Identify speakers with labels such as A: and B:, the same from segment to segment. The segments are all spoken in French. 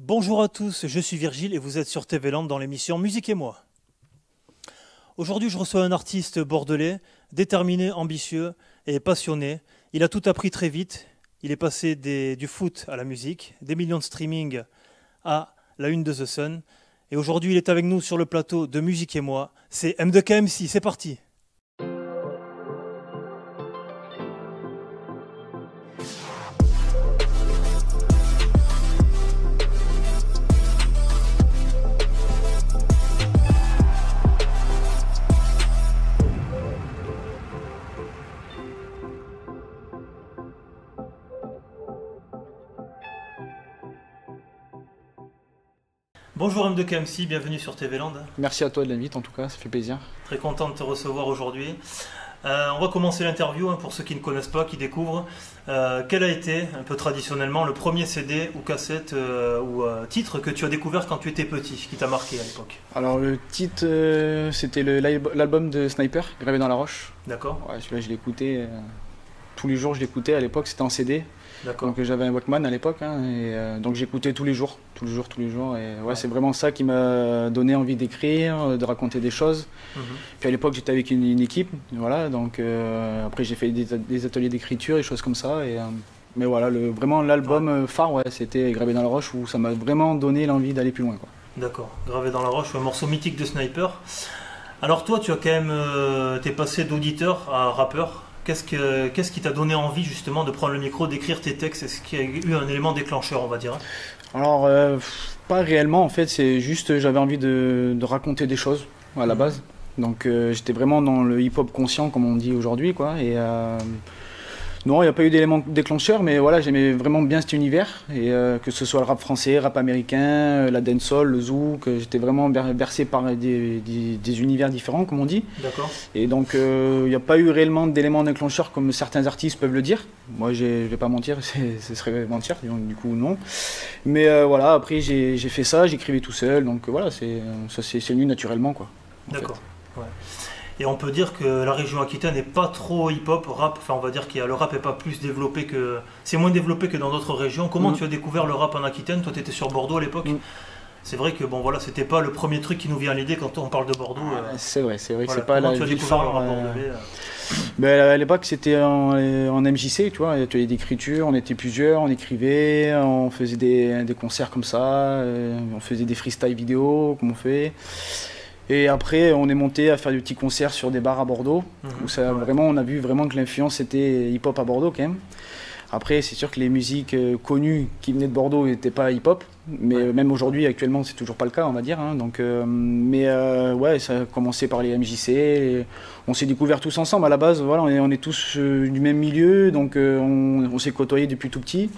A: Bonjour à tous, je suis Virgile et vous êtes sur TV Land dans l'émission Musique et moi. Aujourd'hui, je reçois un artiste bordelais, déterminé, ambitieux et passionné. Il a tout appris très vite. Il est passé du foot à la musique, des millions de streaming à la une de The Sun. Et aujourd'hui, il est avec nous sur le plateau de Musique et moi. C'est M2KMC, c'est parti. Bonjour M2KMC, bienvenue sur TV Land.
B: Merci à toi de l'invite, en tout cas, ça fait plaisir.
A: Très content de te recevoir aujourd'hui. On va commencer l'interview pour ceux qui ne connaissent pas, qui découvrent. Quel a été, un peu traditionnellement, le premier CD ou cassette ou titre que tu as découvert quand tu étais petit, qui t'a marqué à l'époque?
B: Alors le titre, c'était l'album de Sniper, Gravé dans la roche.
A: D'accord.
B: Ouais, celui-là, je l'écoutais tous les jours, je l'écoutais. À l'époque, c'était en CD.
A: D'accord.
B: Donc j'avais un Walkman à l'époque, et donc j'écoutais tous les jours. Et ouais, c'est vraiment ça qui m'a donné envie d'écrire, de raconter des choses. Puis à l'époque, j'étais avec une équipe, voilà. Donc après, j'ai fait des ateliers d'écriture, des choses comme ça. Mais voilà, vraiment l'album phare, ouais, c'était Gravé dans la roche, où ça m'a vraiment donné l'envie d'aller plus loin, quoi.
A: D'accord. Gravé dans la roche, un morceau mythique de Sniper. Alors toi, tu as quand même, t'es passé d'auditeur à rappeur. Qu'est-ce qui t'a donné envie justement de prendre le micro, d'écrire tes textes? Est-ce qu'il y a eu un élément déclencheur, on va dire?
B: Alors, pas réellement en fait, c'est juste j'avais envie de raconter des choses à la base. Donc j'étais vraiment dans le hip-hop conscient, comme on dit aujourd'hui, quoi. Et non, il n'y a pas eu d'élément déclencheur, mais voilà, j'aimais vraiment bien cet univers. Et que ce soit le rap français, rap américain, la dancehall, le zouk, j'étais vraiment bercé par des univers différents, comme on dit.
A: D'accord.
B: Et donc, il n'y a pas eu réellement d'éléments déclencheurs comme certains artistes peuvent le dire. Moi, je ne vais pas mentir, ce serait mentir, du coup, non. Mais voilà, après, j'ai fait ça, j'écrivais tout seul. Donc voilà, ça c'est venu naturellement, quoi.
A: D'accord. Ouais. Et on peut dire que la région Aquitaine n'est pas trop hip-hop, rap, enfin on va dire que le rap n'est pas plus développé que... C'est moins développé que dans d'autres régions. Comment tu as découvert le rap en Aquitaine? Toi tu étais sur Bordeaux à l'époque. C'est vrai que bon voilà, c'était pas le premier truc qui nous vient à l'idée quand on parle de Bordeaux.
B: C'est vrai
A: voilà.
B: que c'est pas la ville phare.
A: Mais
B: à l'époque c'était en MJC, tu vois, atelier d'écriture, on était plusieurs, on écrivait, on faisait des concerts comme ça, on faisait des freestyle vidéo comme on fait. Et après, on est monté à faire des petits concerts sur des bars à Bordeaux, où ça, vraiment, on a vu vraiment que l'influence était hip-hop à Bordeaux quand même. Après, c'est sûr que les musiques connues qui venaient de Bordeaux n'étaient pas hip-hop, mais même aujourd'hui, actuellement, c'est toujours pas le cas, on va dire. Donc, ouais, ça a commencé par les MJC, on s'est découverts tous ensemble. À la base, voilà, on est tous du même milieu, donc on s'est côtoyés depuis tout petit.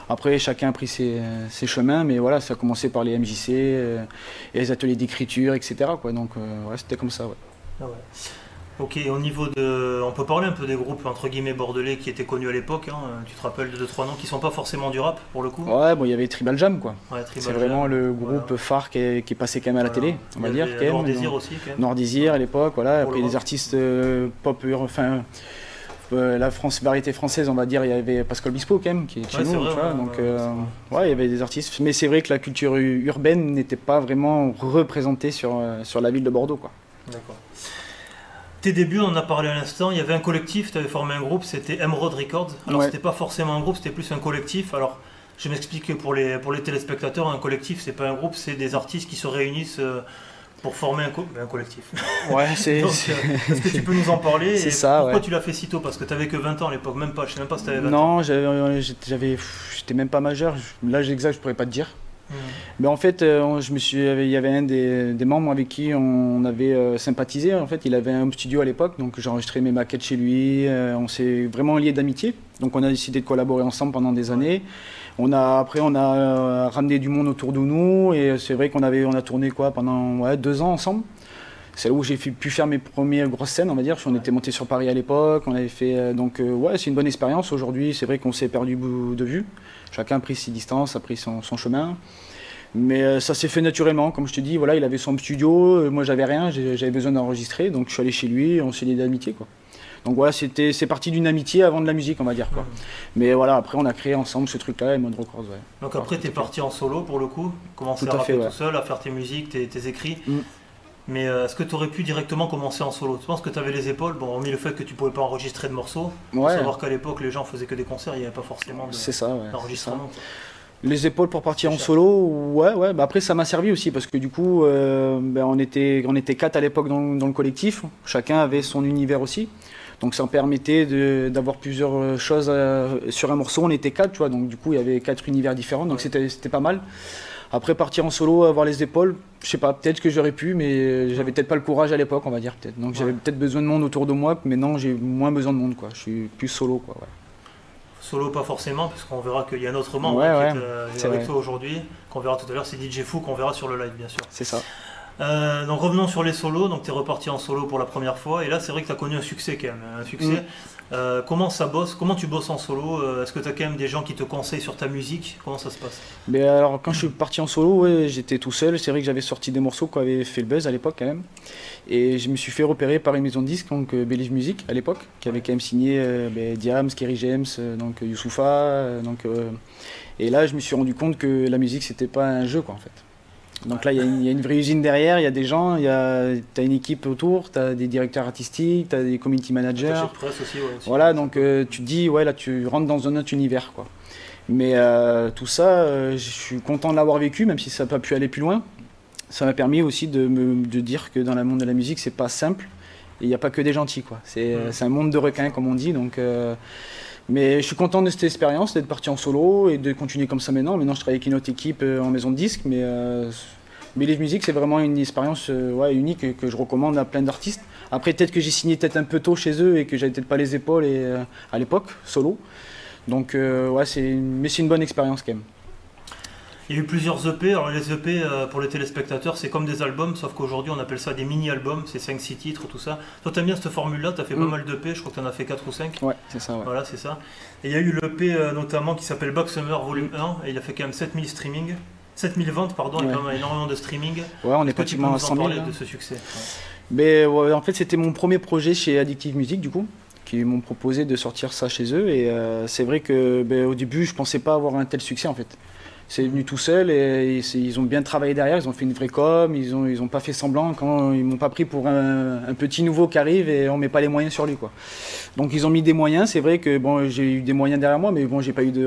B: Après, chacun a pris ses chemins, mais voilà, ça a commencé par les MJC, et les ateliers d'écriture, etc., quoi. Donc, ouais, c'était comme ça, ouais.
A: Ah ouais. Ok, au niveau de... On peut parler un peu des groupes, entre guillemets, bordelais qui étaient connus à l'époque, hein. Tu te rappelles de 2-3 noms qui sont pas forcément du rap, pour le coup?
B: Ouais, bon, il y avait Tribal Jam, quoi.
A: Ouais,
B: c'est vraiment le groupe phare qui est passé quand même à la télé, on va dire.
A: Noir Désir aussi, quand même.
B: Noir Désir à l'époque, voilà. Après, des artistes pop, enfin... la variété française, on va dire, il y avait Pascal Obispo quand même, qui est chez nous,
A: vrai,
B: tu vois, donc ouais, il y avait des artistes, mais c'est vrai que la culture urbaine n'était pas vraiment représentée sur la ville de Bordeaux, quoi.
A: D'accord. Tes débuts, on en a parlé à l'instant, il y avait un collectif, tu avais formé un groupe, c'était Emerald Records. Alors c'était pas forcément un groupe, c'était plus un collectif. Alors je m'explique pour les téléspectateurs, un collectif c'est pas un groupe, c'est des artistes qui se réunissent pour former un collectif.
B: Ouais,
A: est-ce que tu peux nous en parler?
B: C'est ça,
A: pourquoi tu l'as fait si tôt? Parce que tu avais que 20 ans à l'époque, même pas, je sais même pas si tu avais 20
B: ans.
A: Non,
B: j'étais même pas majeur, l'âge exact je pourrais pas te dire. Mais en fait, il y avait un des membres avec qui on avait sympathisé. En fait, il avait un studio à l'époque, donc j'enregistrais mes maquettes chez lui. On s'est vraiment liés d'amitié. Donc on a décidé de collaborer ensemble pendant des années. Après, on a ramené du monde autour de nous. Et c'est vrai qu'on a tourné pendant 2 ans ensemble. C'est là où j'ai pu faire mes premières grosses scènes, on va dire. On était monté sur Paris à l'époque. On avait fait ouais, c'est une bonne expérience. Aujourd'hui, c'est vrai qu'on s'est perdu de vue. Chacun a pris ses distances, a pris son chemin. Mais ça s'est fait naturellement, comme je te dis, voilà, il avait son studio, moi j'avais rien, j'avais besoin d'enregistrer, donc je suis allé chez lui, on s'est liés d'amitié, quoi. Donc voilà, c'est parti d'une amitié avant de la musique, on va dire, quoi. Mais voilà, après on a créé ensemble ce truc-là, Emerald Records, ouais.
A: Donc après tu es parti en solo pour le coup, commencer à rapper tout seul, à faire tes musiques, tes écrits. Mais est-ce que tu aurais pu directement commencer en solo? Tu penses que tu avais les épaules, bon, hormis le fait que tu pouvais pas enregistrer de morceaux, faut savoir qu'à l'époque les gens faisaient que des concerts, il n'y avait pas forcément d'enregistrement.
B: Les épaules pour partir en solo, ouais. Bah après ça m'a servi aussi parce que du coup, on était 4 à l'époque dans le collectif. Chacun avait son univers aussi. Donc ça me permettait d'avoir plusieurs choses sur un morceau. On était 4, tu vois. Donc du coup, il y avait 4 univers différents. Donc c'était pas mal. Après partir en solo, avoir les épaules, je sais pas, peut-être que j'aurais pu, mais j'avais peut-être pas le courage à l'époque, on va dire peut-être. Donc j'avais peut-être besoin de monde autour de moi, mais non, j'ai moins besoin de monde, quoi. Je suis plus solo, quoi. Ouais.
A: Solo pas forcément, parce qu'on verra qu'il y a un autre membre qui est avec toi aujourd'hui, qu'on verra tout à l'heure, c'est DJ Fou, qu'on verra sur le live bien sûr.
B: C'est ça.
A: Donc revenons sur les solos, donc tu es reparti en solo pour la première fois, et là c'est vrai que tu as connu un succès quand même, un succès. Comment ça bosse? Comment tu bosses en solo? Est-ce que tu as quand même des gens qui te conseillent sur ta musique? Comment ça se passe?
B: Mais alors quand je suis parti en solo, j'étais tout seul, c'est vrai que j'avais sorti des morceaux qui avaient fait le buzz à l'époque quand même. Et je me suis fait repérer par une maison de disques, donc Believe Music à l'époque, qui avait quand même signé Diams, Kerry James, donc Youssoupha. Et là je me suis rendu compte que la musique c'était pas un jeu, quoi, en fait. Donc là, il y a une vraie usine derrière, il y a des gens, tu as une équipe autour, tu as des directeurs artistiques, tu as des community managers.
A: De presse aussi, aussi.
B: Voilà, donc tu te dis, ouais, là tu rentres dans un autre univers, quoi. Mais tout ça, je suis content de l'avoir vécu, même si ça n'a pas pu aller plus loin. Ça m'a permis aussi de dire que dans le monde de la musique, c'est pas simple, et il n'y a pas que des gentils, quoi. C'est un monde de requins, comme on dit, donc... Mais je suis content de cette expérience, d'être parti en solo et de continuer comme ça maintenant. Maintenant, je travaille avec une autre équipe en maison de disques, mais Believe Music, c'est vraiment une expérience unique que je recommande à plein d'artistes. Après, peut-être que j'ai signé peut-être un peu tôt chez eux et que j'avais peut-être pas les épaules à l'époque, solo. Donc, mais c'est une bonne expérience quand même.
A: Il y a eu plusieurs EP. Alors les EP pour les téléspectateurs, c'est comme des albums, sauf qu'aujourd'hui on appelle ça des mini-albums, c'est 5-6 titres, tout ça. Toi t'aimes bien cette formule-là, t'as fait pas mal d'EP, je crois que t'en as fait 4 ou 5.
B: Ouais, c'est ça. Ouais.
A: Voilà, c'est ça. Et il y a eu l'EP notamment qui s'appelle Back Summer Volume 1, et il a fait quand même 7000 ventes, pardon, et quand même énormément de streaming.
B: Ouais, on est pratiquement à 100 000.
A: Tu peux nous en parler de ce succès?
B: Mais en fait c'était mon premier projet chez Addictive Music du coup, qui m'ont proposé de sortir ça chez eux, et c'est vrai que au début je pensais pas avoir un tel succès en fait. C'est venu tout seul et ils ont bien travaillé derrière, ils ont fait une vraie com, ils ont pas fait semblant, quand ils m'ont pas pris pour un petit nouveau qui arrive et on met pas les moyens sur lui, quoi. Donc ils ont mis des moyens, c'est vrai que bon, j'ai eu des moyens derrière moi, mais bon, j'ai pas eu de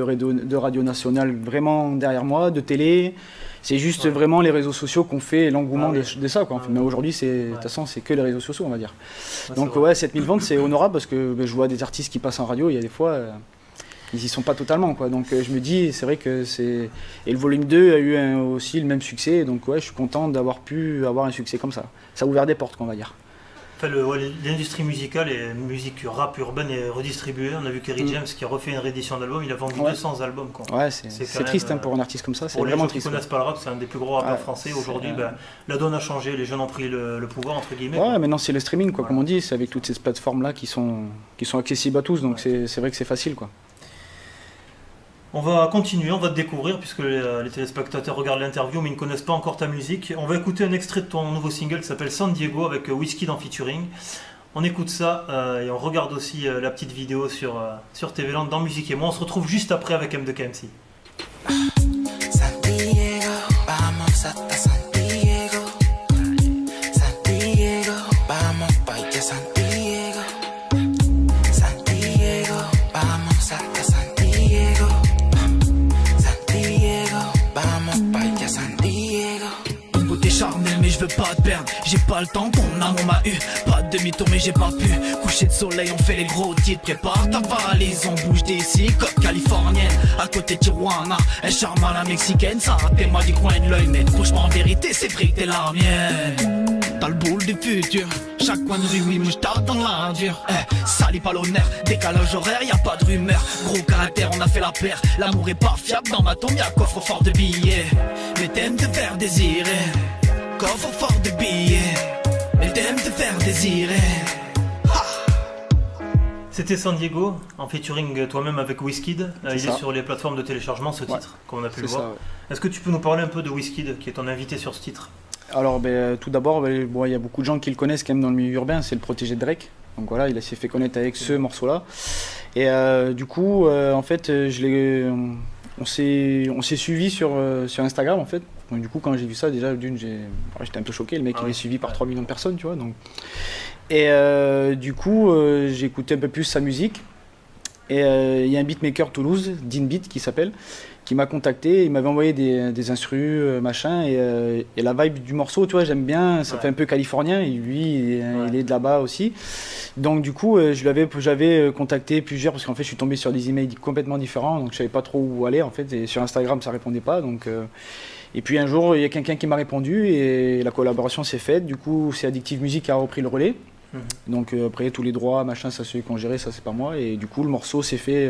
B: radio nationale vraiment derrière moi, de télé. C'est juste vraiment les réseaux sociaux qu'on fait l'engouement de ça, quoi. Mais aujourd'hui, de toute façon, c'est que les réseaux sociaux, on va dire. Donc ouais, 7000 ventes, c'est honorable parce que je vois des artistes qui passent en radio, il y a des fois... ils y sont pas totalement, quoi. Donc je me dis, c'est vrai que c'est... Et le volume 2 a eu aussi le même succès, donc ouais, je suis content d'avoir pu avoir un succès comme ça. Ça a ouvert des portes, on va dire.
A: Enfin, l'industrie musicale et musique rap urbaine est redistribuée. On a vu Kerry James qui a refait une réédition d'album, il a vendu 200 albums, quoi. Ouais,
B: c'est triste pour un artiste comme ça, c'est
A: Pour
B: vraiment
A: les gens qui ne connaissent pas le rap, c'est un des plus gros rappeurs français. Aujourd'hui, la donne a changé, les jeunes ont pris le pouvoir, entre guillemets.
B: Ouais, maintenant c'est le streaming, quoi, comme on dit, c'est avec toutes ces plateformes-là qui sont accessibles à tous, donc c'est vrai que c'est facile, quoi.
A: On va continuer, on va te découvrir puisque les téléspectateurs regardent l'interview mais ils ne connaissent pas encore ta musique. On va écouter un extrait de ton nouveau single qui s'appelle San Diego avec Wizkid en featuring. On écoute ça et on regarde aussi la petite vidéo sur TV Land dans Musique et moi. On se retrouve juste après avec M2KMC.
C: San Diego, vamos hasta San Diego. San Diego, vamos pa' allá San Diego. San Diego, vamos hasta San Diego. San Diego.
D: T'es charmé mais je veux pas te perdre. J'ai pas le temps, ton amour m'a eu. Pas de demi-tour mais j'ai pas pu. Coucher de soleil, on fait les gros titres. Prépare ta valise, on bouge d'ici. Côte californienne, à côté de Tijuana. Un charme à la mexicaine, ça rappelle-moi du coin de l'œil. Mais franchement en vérité c'est vrai que t'es la mienne. T'as le boule du futur, chaque coin de rue, oui, moi j't'arde dans la dure. Salis pas l'honneur, décalage horaire, y a pas de rumeur. Gros caractère, on a fait la paire. L'amour est pas fiable, dans ma tombe y'a coffre fort de billets. Mais t'aimes te faire désirer, coffre fort de billets. Mais t'aimes te faire désirer.
A: C'était San Diego, en featuring toi-même avec Wizkid. Il est sur les plateformes de téléchargement, ce titre, comme on a pu le voir. Est-ce que tu peux nous parler un peu de Wizkid, qui est ton invité sur ce titre?
B: Alors tout d'abord, il y a beaucoup de gens qui le connaissent quand même dans le milieu urbain, c'est le protégé de Drake. Donc voilà, il s'est fait connaître avec ce morceau-là. Et du coup, en fait, on s'est suivi sur Instagram, en fait. Donc du coup, quand j'ai vu ça, déjà, j'étais un peu choqué. Le mec, il est suivi par 3 millions de personnes, tu vois. Donc. Et du coup, j'ai écouté un peu plus sa musique. Et il y a un beatmaker Toulouse, Dean Beat, qui s'appelle, qui m'a contacté. Il m'avait envoyé des instrus, machin. Et la vibe du morceau, tu vois, j'aime bien. Ça fait un peu californien. Et lui, il est de là-bas aussi. Donc du coup, j'avais contacté plusieurs, parce qu'en fait, je suis tombé sur des emails complètement différents. Donc je savais pas trop où aller, en fait. Et sur Instagram, ça répondait pas. Donc... Et puis un jour, il y a quelqu'un qui m'a répondu et la collaboration s'est faite. Du coup, c'est Addictive Music qui a repris le relais. Donc après, tous les droits, machin, ça c'est eux qui ont géré, ça c'est pas moi. Et du coup, le morceau s'est fait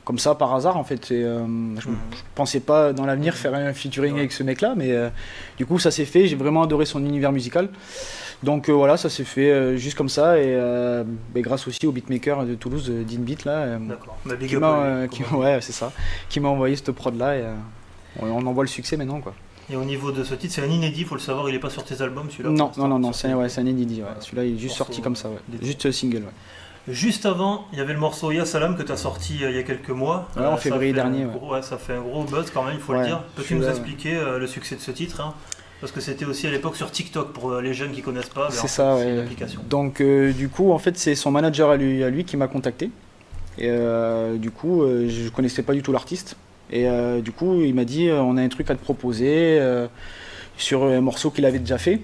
B: comme ça par hasard en fait. Je pensais pas dans l'avenir faire un featuring avec ce mec-là, mais du coup, ça s'est fait. J'ai vraiment adoré son univers musical. Donc voilà, ça s'est fait juste comme ça et grâce aussi au beatmaker de Toulouse, Dean Beat là, qui m'a envoyé cette prod là. Et, on en voit le succès maintenant, quoi.
A: Et au niveau de ce titre, c'est un inédit, il faut le savoir, il n'est pas sur tes albums celui-là?
B: Non, c'est un inédit. Ouais. Celui-là il est juste sorti comme ça, juste single. Ouais.
A: Juste avant, il y avait le morceau Ya Salam que tu as sorti il y a quelques mois.
B: Ouais, en février dernier.
A: Ça fait un gros buzz quand même, il faut le dire. Peux-tu nous expliquer le succès de ce titre, hein? Parce que c'était aussi à l'époque sur TikTok pour les jeunes qui ne connaissent pas.
B: C'est ça, ouais. L'application. Donc du coup, en fait, c'est son manager à lui qui m'a contacté. Et du coup, je ne connaissais pas du tout l'artiste. Et du coup, il m'a dit on a un truc à te proposer sur un morceau qu'il avait déjà fait.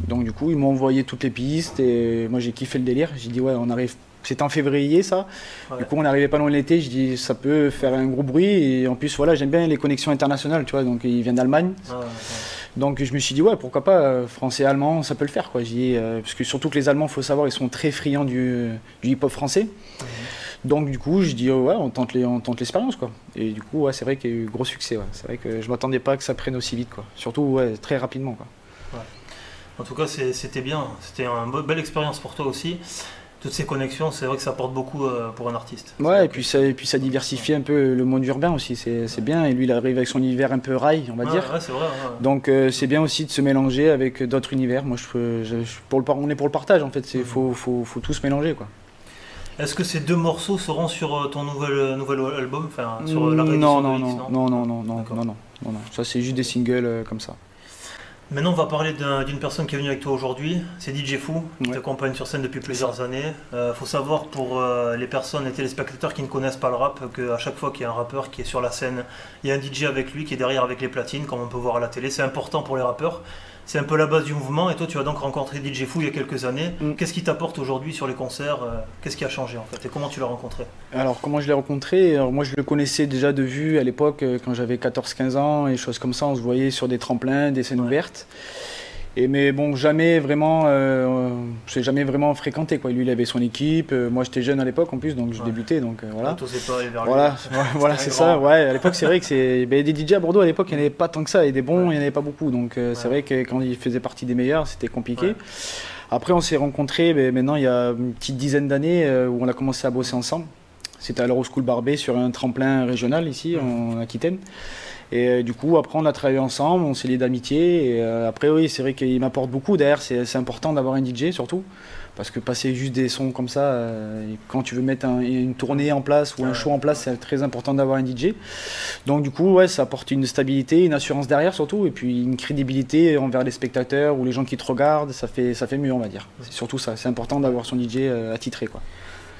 B: Donc du coup, ils m'ont envoyé toutes les pistes et moi j'ai kiffé le délire. J'ai dit ouais, on arrive. C'était en février ça. Ouais. Du coup, on n'arrivait pas loin de l'été. Je dis ça peut faire un gros bruit et en plus voilà, j'aime bien les connexions internationales, tu vois. Donc il vient d'Allemagne. Donc je me suis dit ouais, pourquoi pas français allemand, ça peut le faire quoi. J'ai dit parce que surtout que les Allemands, faut savoir, ils sont très friands du hip-hop français. Donc du coup, je dis ouais, on tente l'expérience quoi. Et du coup, ouais, c'est vrai qu'il y a eu gros succès. Ouais. C'est vrai que je m'attendais pas que ça prenne aussi vite quoi. Surtout ouais, très rapidement quoi.
A: Ouais. En tout cas, c'était bien. C'était une belle expérience pour toi aussi. Toutes ces connexions, c'est vrai que ça apporte beaucoup pour un artiste.
B: Ouais, et puis ça diversifie un peu le monde urbain aussi. C'est bien. Et lui, il arrive avec son univers un peu rail, on va dire.
A: Ouais, c'est vrai. Ouais.
B: Donc c'est bien aussi de se mélanger avec d'autres univers. Moi, on est pour le partage en fait. Faut tout se mélanger quoi.
A: Est-ce que ces 2 morceaux seront sur ton nouvel album, enfin sur la
B: réédition de X, non. Ça c'est juste des singles comme ça.
A: Maintenant on va parler d'une personne qui est venue avec toi aujourd'hui, c'est DJ Fou, qui t'accompagne sur scène depuis plusieurs années. Faut savoir pour les personnes, les téléspectateurs qui ne connaissent pas le rap, qu'à chaque fois qu'il y a un rappeur qui est sur la scène, il y a un DJ avec lui qui est derrière avec les platines, comme on peut voir à la télé. C'est important pour les rappeurs. C'est un peu la base du mouvement et toi tu as donc rencontré DJ Fou il y a quelques années. Qu'est-ce qui t'apporte aujourd'hui sur les concerts? Qu'est-ce qui a changé en fait et comment tu l'as rencontré?
B: Alors comment je l'ai rencontré? Alors, moi je le connaissais déjà de vue à l'époque quand j'avais 14-15 ans et choses comme ça, on se voyait sur des tremplins, des scènes ouvertes. Mais bon, jamais vraiment, je n'ai jamais vraiment fréquenté quoi. Lui il avait son équipe, moi j'étais jeune à l'époque en plus donc je débutais donc voilà. Voilà c'est ça. Ouais, à l'époque c'est vrai que des DJ à Bordeaux à l'époque il n'y en avait pas tant que ça et des bons il n'y en avait pas beaucoup donc c'est vrai que quand il faisait partie des meilleurs c'était compliqué. Ouais. Après on s'est rencontrés maintenant il y a une petite dizaine d'années où on a commencé à bosser ensemble. C'était à l'Euroschool Barbet sur un tremplin régional ici en Aquitaine. Et du coup, après, on a travaillé ensemble, on s'est liés d'amitié. Et après, oui, c'est vrai qu'il m'apporte beaucoup. D'ailleurs, c'est important d'avoir un DJ, surtout. Parce que passer juste des sons comme ça, quand tu veux mettre une tournée en place ou un show en place, c'est très important d'avoir un DJ. Donc du coup, ouais, ça apporte une stabilité, une assurance derrière surtout. Et puis une crédibilité envers les spectateurs ou les gens qui te regardent. Ça fait mieux, on va dire. C'est surtout ça. C'est important d'avoir son DJ attitré, quoi.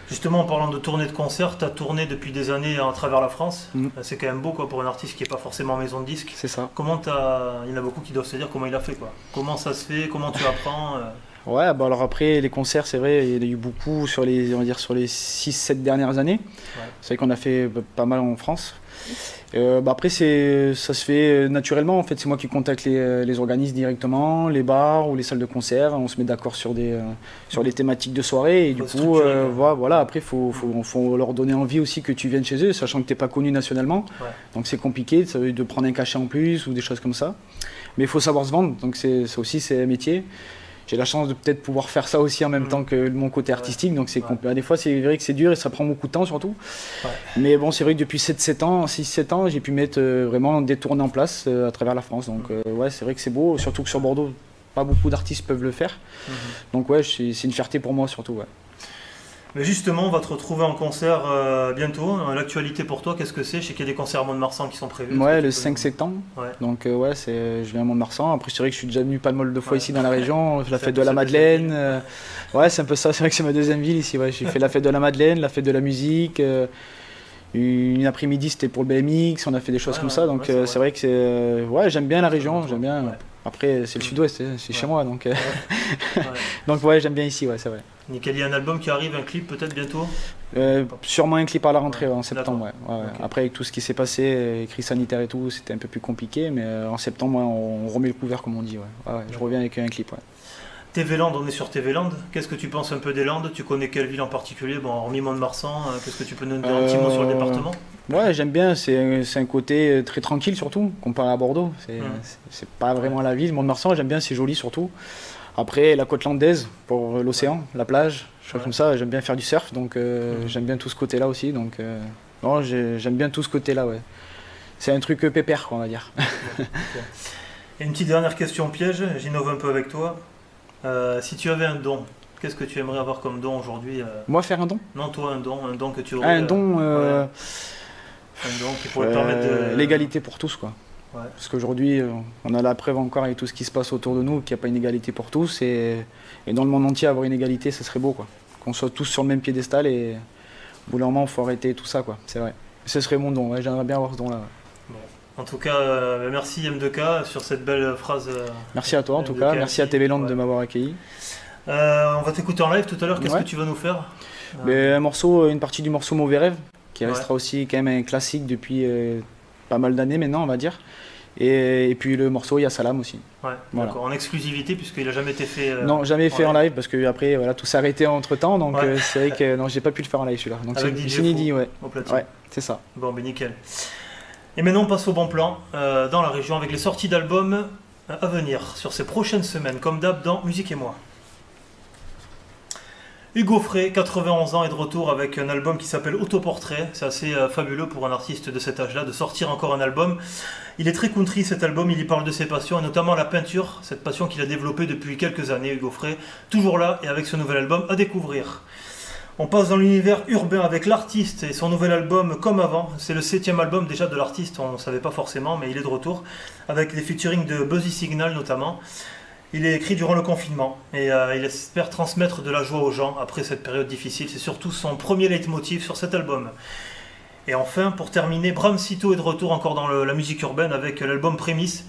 A: Justement, en parlant de tournée de concert, tu as tourné depuis des années à travers la France. C'est quand même beau quoi, pour un artiste qui n'est pas forcément en maison de disque.
B: C'est ça.
A: Il y en a beaucoup qui doivent se dire comment il a fait. Quoi. Comment ça se fait? Comment tu apprends
B: Ouais, bah alors après, les concerts, c'est vrai, il y en a eu beaucoup sur les 6-7 dernières années. Ouais. C'est vrai qu'on a fait pas mal en France. Après, ça se fait naturellement. En fait, c'est moi qui contacte les organismes directement, les bars ou les salles de concert. On se met d'accord sur les thématiques de soirée. Et du coup, voilà, après, faut leur donner envie aussi que tu viennes chez eux, sachant que tu n'es pas connu nationalement. Ouais. Donc, c'est compliqué de prendre un cachet en plus ou des choses comme ça. Mais il faut savoir se vendre. Donc, c'est un métier. J'ai la chance de peut-être pouvoir faire ça aussi en même temps que mon côté artistique, donc c'est des fois c'est vrai que c'est dur et ça prend beaucoup de temps surtout. Ouais. Mais bon, c'est vrai que depuis 6-7 ans, j'ai pu mettre vraiment des tournées en place à travers la France. Donc ouais, c'est vrai que c'est beau, surtout que sur Bordeaux, pas beaucoup d'artistes peuvent le faire. Donc ouais, c'est une fierté pour moi surtout. Ouais.
A: Mais justement, on va te retrouver en concert bientôt. L'actualité pour toi, qu'est-ce que c'est? Je sais qu'il y a des concerts à Mont-de-Marsan qui sont prévus.
B: Ouais, le 5 septembre.
A: Ouais.
B: Donc ouais, je viens à Mont-de-Marsan. Après, c'est vrai que je suis déjà venu pas mal de fois ici dans la région. La
A: C'est
B: fête de la Madeleine. Ouais, c'est un peu ça. C'est vrai que c'est ma deuxième ville ici. Ouais. J'ai fait la fête de la Madeleine, la fête de la musique. Une après-midi, c'était pour le BMX. On a fait des choses comme ça. Donc c'est vrai que c'est... ouais, j'aime bien la région. J'aime bien. Ouais. Après, c'est le sud-ouest, c'est chez moi. Donc, donc ouais, j'aime bien ici, ouais, c'est vrai.
A: Nickel, il y a un album qui arrive, un clip peut-être bientôt?
B: Sûrement un clip à la rentrée en septembre. Ouais.
A: Okay.
B: Après, avec tout ce qui s'est passé, crise sanitaire et tout, c'était un peu plus compliqué. Mais en septembre, on remet le couvert, comme on dit. Je reviens avec un clip. Ouais.
A: TV-Land, on est sur TV-Land. Qu'est-ce que tu penses un peu des Landes? Tu connais quelle ville en particulier? Bon, hormis Mont-de-Marsan, qu'est-ce que tu peux nous dire un petit mot sur le département?
B: Ouais, j'aime bien. C'est un côté très tranquille, surtout, comparé à Bordeaux. C'est pas vraiment la ville. Mont-de-Marsan, j'aime bien, c'est joli, surtout. Après, la côte landaise, pour l'océan, la plage, choses comme ça. J'aime bien faire du surf, donc j'aime bien tout ce côté-là aussi. Donc, non, j'aime bien tout ce côté-là, ouais. C'est un truc pépère, quoi, on va dire.
A: Okay. Et une petite dernière question piège, j'innove un peu avec toi. Si tu avais un don, qu'est-ce que tu aimerais avoir comme don aujourd'hui?
B: Moi, faire un don?
A: Non, toi, un don que tu aurais.
B: Ah, un don
A: un don qui pourrait permettre de...
B: L'égalité pour tous, quoi. Ouais. Parce qu'aujourd'hui, on a la preuve encore avec tout ce qui se passe autour de nous, qu'il n'y a pas une égalité pour tous. Et dans le monde entier, avoir une égalité, ça serait beau, quoi. Qu'on soit tous sur le même piédestal et au bout d'un moment, il faut arrêter tout ça, quoi. C'est vrai. Ce serait mon don, ouais. J'aimerais bien avoir ce don-là. Ouais.
A: Bon. En tout cas, merci M2K sur cette belle phrase.
B: Merci à toi, en tout cas. Merci à TV Land de m'avoir accueilli.
A: On va t'écouter en live tout à l'heure. Qu'est-ce que tu vas nous faire?
B: Un morceau, une partie du morceau Mauvais Rêve, qui restera aussi quand même un classique depuis pas mal d'années maintenant, on va dire. Et puis le morceau Ya Salam aussi. Ouais,
A: voilà. D'accord. En exclusivité, puisqu'il n'a jamais été fait.
B: Non, jamais fait en live, parce que après voilà, tout s'est arrêté entre temps, donc c'est vrai que non, j'ai pas pu le faire en live celui-là. Donc c'est inédit, ouais. Ouais, c'est ça.
A: Bon, ben nickel. Et maintenant on passe au bon plan dans la région avec les sorties d'albums à venir sur ces prochaines semaines, comme d'hab dans Musique et moi. Hugo Frey, 91 ans, est de retour avec un album qui s'appelle Autoportrait. C'est assez fabuleux pour un artiste de cet âge-là de sortir encore un album. Il est très country cet album, il y parle de ses passions et notamment la peinture, cette passion qu'il a développée depuis quelques années, Hugo Frey, toujours là et avec ce nouvel album à découvrir. On passe dans l'univers urbain avec l'artiste et son nouvel album Comme Avant. C'est le 7e album déjà de l'artiste, on ne savait pas forcément, mais il est de retour, avec des featuring de Buzzy Signal notamment. Il est écrit durant le confinement et il espère transmettre de la joie aux gens après cette période difficile. C'est surtout son premier leitmotiv sur cet album. Et enfin, pour terminer, Bram Cito est de retour encore dans la musique urbaine avec l'album Prémisse,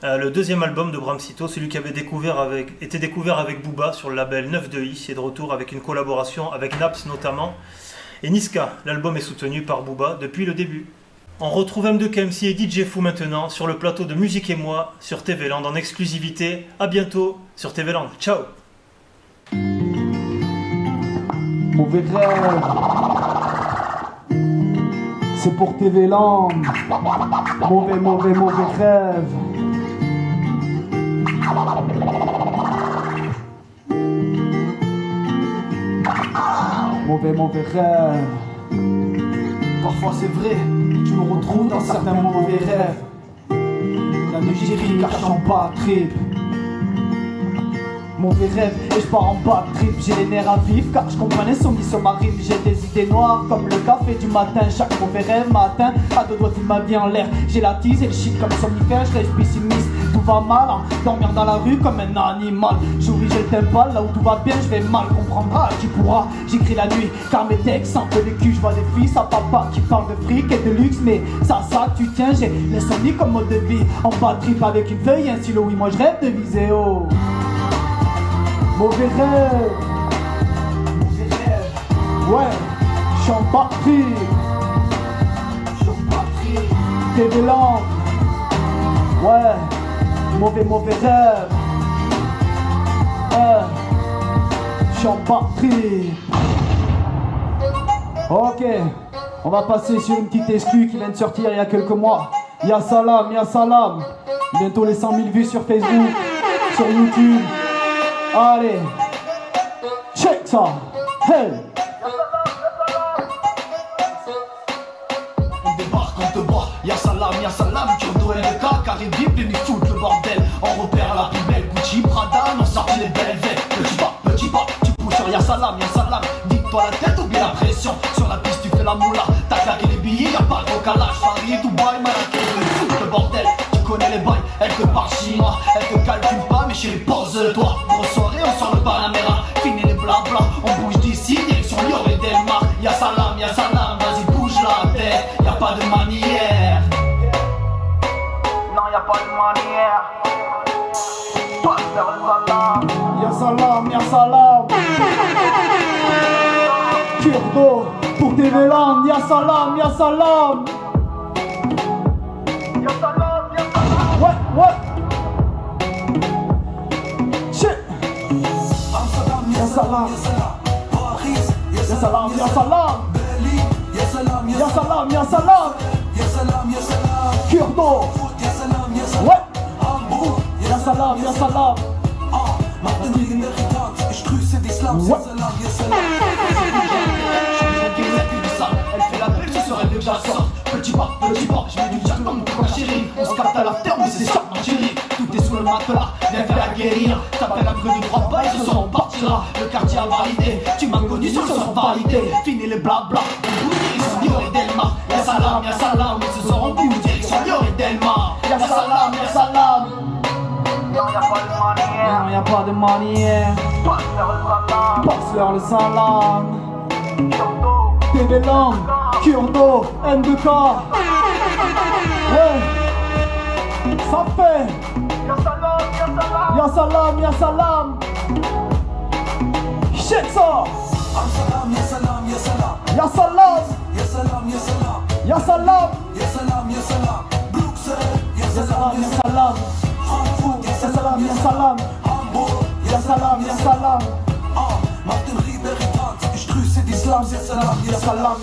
A: le deuxième album de Bram Cito, celui qui avait été découvert avec Booba sur le label 9-2i. Il est de retour avec une collaboration avec Naps notamment. Et Niska, l'album est soutenu par Booba depuis le début. On retrouve M2KMC et DJ Fou maintenant sur le plateau de Musique et moi sur TV Land en exclusivité. A bientôt sur TV Land. Ciao.
E: Mauvais rêve, c'est pour TV Land. Mauvais rêve. Mauvais rêve. Parfois c'est vrai, je me retrouve dans certains mauvais rêves. La Nigérie cache en bas trip. Mauvais rêve et je pars en bas trip. J'ai les nerfs à vif car je comprends l'insomnie sur ma rime. J'ai des idées noires comme le café du matin. Chaque mauvais rêve matin, à deux doigts de ma vie en l'air. J'ai la tise et le shit comme somnifère. Je reste pessimiste, tout va mal hein. Dormir dans la rue comme un animal. J'oublie j'ai le temple, là où tout va bien je vais mal. Comprendra qui pourra, j'écris la nuit car mes textes sentent le cul. Je vois des fils à papa qui parlent de fric et de luxe. Mais ça tu tiens, j'ai l'insomnie comme mode de vie. En bas trip avec une feuille et un stylo. Oui moi je rêve de viser haut. Mauvais rêve, ouais, j'suis en batterie, TV Land, ouais, mauvais rêve, j'suis en batterie. Ok, on va passer sur une petite exclue qui vient de sortir il y a quelques mois. Ya Salam, bientôt les 100 000 vues sur Facebook, sur YouTube. Allez, check ça, hey. On débarque, on te bat, ya salam, tu redouais le cas, car ils vivent de nous foutre le bordel. On repère la poubelle, Gucci, Prada, on sort les belles veines. Petit pas, tu pousses sur ya salam, Repose-toi la tête, oublie la pression. Sur la piste tu fais la moula, t'as claqué les billets, y'a pas de calage. Paris, Dubaï, Marrakech, le bordel. Tu connais les bails, elle te parle chinois. Elle te calcule pas, mais chérie, pose-toi. Grosse soirée, on sort le Panamera. Fini les blabla, on bouge d'ici, direction Lyon et Delmar. Y'a salam, vas-y bouge la tête. Y'a pas de manière. Non, y'a pas de manière. Pas faire le salam. Y'a salam. Kurdo, pour tes vélans, y'a salam. Ouais. Shit. Y'a salam. Kurdo. Ouais. Y'a salam. Ouais. Elle fait la belle, ce serait déjà sort. Petit pas, je mets du jack dans mon coca chérie. On se capte à la terre, mais c'est ça ma chérie. Tout est sous le matelas, viens faire guérir. T'appelles un peu de 3 balles, ce soir on partira. Le quartier a validé, tu m'as connu sur le son validé. Fini les blabla, on bouge direction Lyon et Delmar. Y'a salam, ce soir on bouge direction Lyon et Delmar. Y'a salam. Non, y'a pas de manière. Passe-leur le salam. TV Land, Kurdo, M2K. Ouais, ça fait. Y'a salam. Shit ça. Y'a salam. Martin Ribéry, ich grüße die Slums, y'a salam.